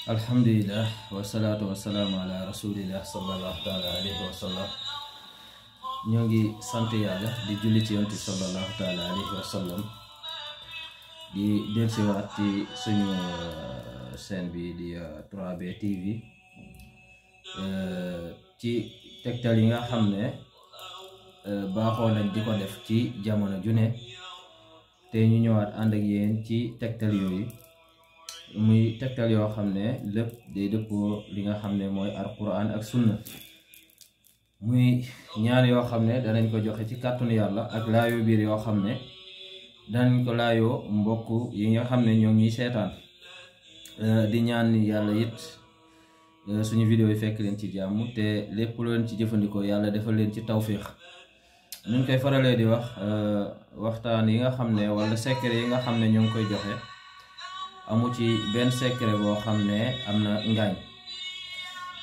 alhamdulillah wasalaatu wasalaamu ala rasulillah sallallahu taala alayhi wa sallam. ñoo ngi sant yàlla di julli ci yonent sallallahu taala alayhi wa sallam di dellusiwaat ci suñu chaîne bi di 3B TV ci tegtal yi nga xam ne baaxoo nañ di ko def ci jamono ju ne te ñu ñëwaat ànd ak yéen ci tegtal yooyu muy tegtal yoo xam ne lépp day dëppoo li nga xam ne mooy alquran ak sunna, muy ñaan yoo xam ne danañ ko joxe ci kàttanu yàlla ak laayoo biir yoo xam ne danañ ko laayoo mbokk yi nga xam ne ñoo ngi seetaan di ñaan yàlla it suñu vidéo yi fekk leen ci jàmm te lépp lu leen ci jëfandikoo yàlla defal leen ci tawfiix. ñu koy faralee di wax waxtaan yi nga xam ne wala secret yi nga xam ne ñoo ngi koy joxe amu ci benn secret boo xam ne am na ngaañ.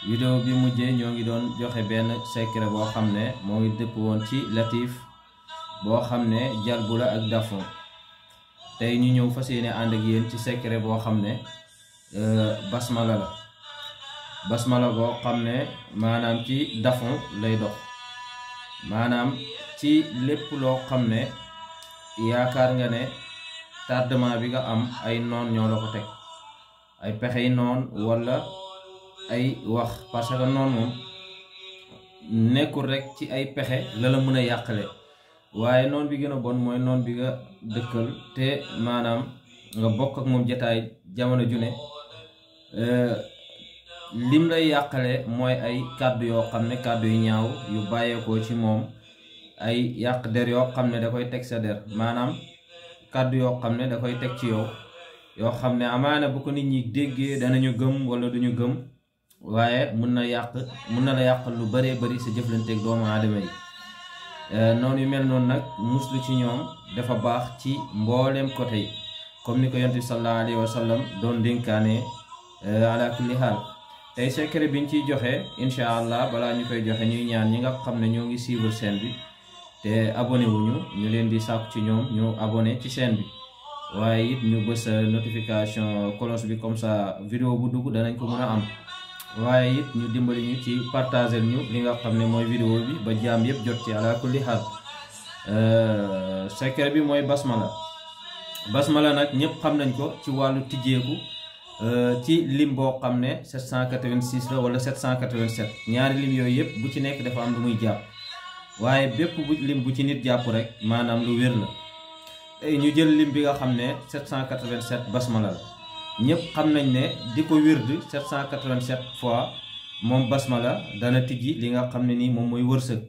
vidéo bi mujjee ñoo ngi doon joxe benn secret boo xam ne moo ngi dëpp woon ci latif boo xam ne jalbu la ak dafon. tey ñu ñëw fas yéene ànd ak yéen ci secret boo xam ne basmala la. basmala boo xam ne maanaam ci dafon lay dox, maanaam ci lépp loo xam ne yaakaar nga ne tardement bi nga am ay noon ñoo la ko teg, ay pexey noon wala ay wax, parce que noon moom nekkul rek ci ay pexe la la mën a yàqale, waaye noon bi gën a bon mooy noon bi nga dëkkal te maanaam nga bokk ak moom jataay jamono ju ne. lim lay yàqale mooy ay kàddu yoo xam ne kàddu yu ñaaw yu bàyyeekoo ci moom, ay yàq der yoo xam ne da koy teg sa der, maanaam kàddu yoo xam ne da koy teg ci yow yoo xam ne amaana bu ko nit ñi déggee danañu gëm wala duñu gëm, waaye mun na la yàq lu bëree bëri sa jëflanteeg doomu aadama yi. noonu yu mel noonu nag muslu ci ñoom dafa baax ci mbooleem côté yi, comme ni ko yonent bi sallallahu alayhi wa sallam doon dénkaane ala kulli haal. tey secret biñ ciy joxe incha allah balaa ñu koy joxe ñuy ñaan ñi nga xam ne ñoo ngi suivre chaîne bi te abonné wuñu, ñu leen di sàkku ci ñoom ñu abonné ci chaîne bi, waaye it ñu bës notification cloche bi, comme ça vidéo bu dugg danañ ko mën a am. waaye it ñu dimbali ñu ci partager ñu li nga xam ne mooy vidéo bi ba jaam yëpp jot ci ala kulli haal. secret bi mooy basmala. basmala nag ñëpp xam nañ ko ci wàllu tijjeeku ci lim boo xam ne 786 la wala 787, ñaari lim yooyu yëpp bu ci nekk dafa am lu muy jàpp, waaye bépp lim bu ci nit jàpp rek maanaam lu wér la. tey ñu jël lim bi nga xam ne 787 basmala la. ñëpp xam nañ ne di ko wird 787 fois moom basmala dana tijji li nga xam ne nii moom mooy wërsëg.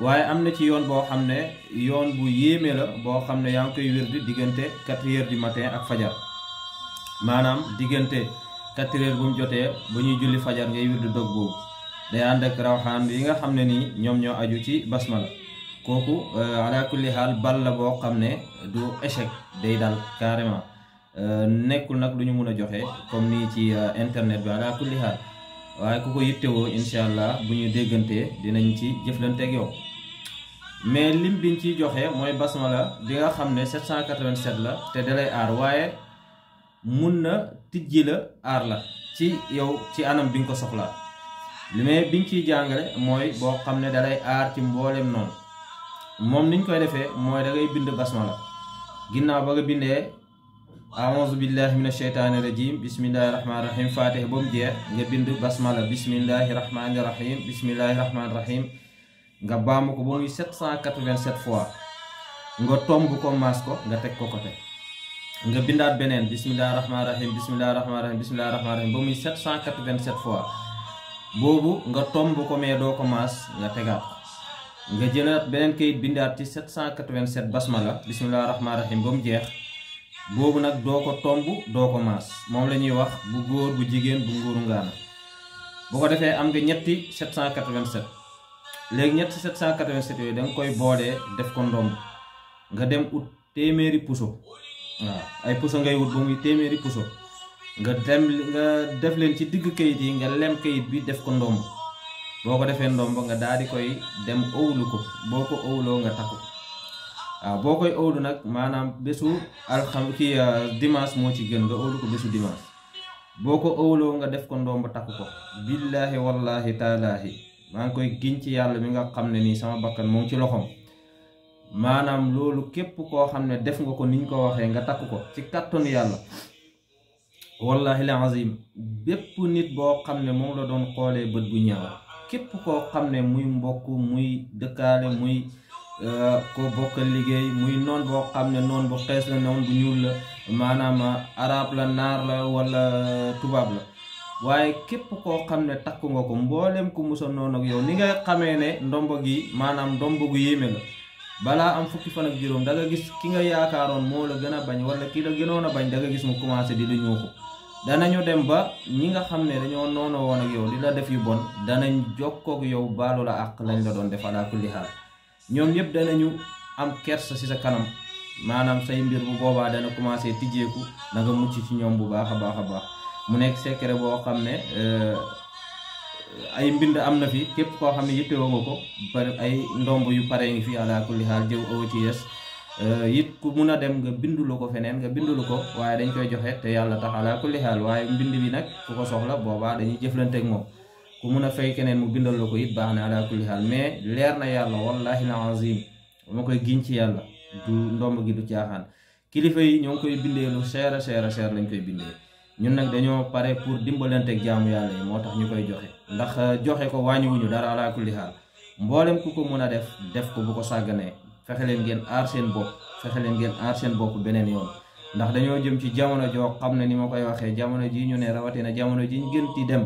waaye am na ci yoon boo xam ne yoon bu yéeme la boo xam ne yaa ngi koy wird diggante 4 heures du matin ak fajar, maanaam diggante 4 heures bu mu jotee ba ñuy julli fajar ngay wird dog boobu. day ànd ak rawxaan yi nga xam ne nii ñoom ñoo aju ci basmala. kooku ala kulli haal bal la boo xam ne du échec, day dal carrément. nekkul nag lu ñu mun a joxe comme nii ci internet bi ala kulli haal, waaye ku ko yittewoo incha allah bu ñu déggantee dinañ ci jëflanteeg yow. mais lim biñ ciy joxe mooy basmala bi nga xam ne 787 la te dalay aar, waaye mun na tijji la aar la ci yow ci anam bi nga ko soxlaa. li mais biñ ciy jàngale mooy boo xam ne dalay aar ci mboolem noonu. moom niñ koy defee mooy da ngay bind basmala, ginnaaw ba nga bindee a'uuzu billahi mina sheytaani rajim bismillahi rahmaani rahim fatiha ba mu jeex nga bind basmala bismillahi rahmaani rahim bismillahi rahmaani rahim nga baamu ko ba muy 787 fois, nga tomb ko maas ko nga teg ko côté, nga bindaat beneen bismillahi rahmaani rahim bismillahi rahmaani rahim bismillahi rahmaani rahim ba muy 787 fois, boobu nga tomb ko mais doo ko maas nga tegaat ko. nga jëlaat beneen kayit bindaat ci 787 basmala bismillahi rahmaani rahim ba mu jeex, boobu nag doo ko tomb doo ko maas, moom la ñuy wax bu góor bu jigéen bu nguuru ngaana. bu ko defee am nga ñetti 787. léegi ñetti 787 yooyu da nga koy boolee def ko ndomb, nga dem ut téeméeri puso. waaw ay puso ngay wut ba muy téeméeri puso, nga def leen ci digg kayit yi, nga lem kayit bi def ko ndomb. boo ko defee ndomb nga daal di koy dem owlu ko, boo ko owloo nga takku. waaw boo koy owlu nag maanaam bésu dimanche moo ci gën nga owlu ko bésu dimanche. boo ko ëwloo nga def ko ndomba takk ko billaahi wallaahi taalaahi maa ngi koy giñ ci yàlla mi nga xam ne nii sama bakkan moom ci loxoom maanaam loolu képp koo xam ne def nga ko niñ ko waxee nga takk ko ci kàttanu yàlla wallahi la azim bépp nit boo xam ne moom la doon xoolee bët bu ñaaw képp koo xam ne muy mbokk muy dëkkaale muy ko bokkal liggéey muy noon boo xam ne noon bu xees la noon bu ñuul la maanaam arab la naar la wala tubaab la waaye képp koo xam ne takk nga ko mboolem ku musa noonu ak yow ni nga xamee ne ndombo gi maanaam ndombo gu yéeme la balaa am fukki fan ak juróom da nga gis ki nga yaakaaroon moo la gën a bañ wala ki la gënoon a bañ da nga gis mu commencé di lu ñuuxu danañu dem ba ñi nga xam ne dañoo noonu woon ak yow di la def yu bon danañ jokkook yow baalu la àq lañ la doon def ala kulli haal ñoom ñëpp danañu am kersa ci sa kanam maanaam say mbir bu boobaa dana commencé tijjeeku da nga mucc ci ñoom bu baax a baax a baax mu nekk secret boo xam ne ay mbind am na fi képp koo xam ne yittewoo nga ko bari ay ndomb yu pare ngi fi ala kulli haal jëw OTS it ku mun a dem nga bindulu ko feneen nga bindulu ko waaye dañ koy joxe te yàlla tax ala kulli haal waaye mbind bi nag ku ko soxla boobaa dañuy jëflante ak moom ku mun a fay keneen mu bindal la ko it baax na ala kulli haal mais leer na yàlla wallahi la azim ma koy giñ ci yàlla du ndomb gi du caaxaan kilifa yi ñoo ngi koy bindee lu cher lañ koy bindee ñun nag dañoo pare pour dimbalanteeg jaamu yàlla yi moo tax ñu koy joxe ndax joxe ko wàññiwuñu dara ala kulli haal mboolem ku ko mun a def ko bu ko sàgganee fexe leen ngeen aar seen bopp beneen yoon ndax dañoo jëm ci jamono joo xam ne ni ma koy waxee jamono ji ñu ne rawatina jamono ji ñu gën di dem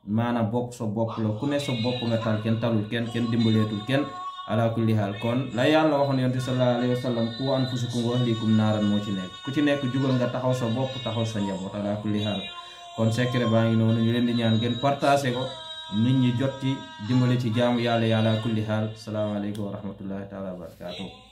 maanaam bopp sa bopp la ku ne sa bopp nga tal kenn talul kenn dimbaleetul kenn ala kulli haal kon la yàlla waxoon yonent sallallahu alayhi wa sallam qu anfusakum wa ahlikum naaran moo ci nekk ku ci nekk jugal nga taxaw sa bopp taxaw sa njaboot ala kulli haal kon secret baa ngi noonu ñu leen di ñaan ngeen partagé ko nit ñi jot ci dimbale ci jaamu yàlla ala kulli haal salaamaaleykum wa rahmatullahi taala wa barakatuh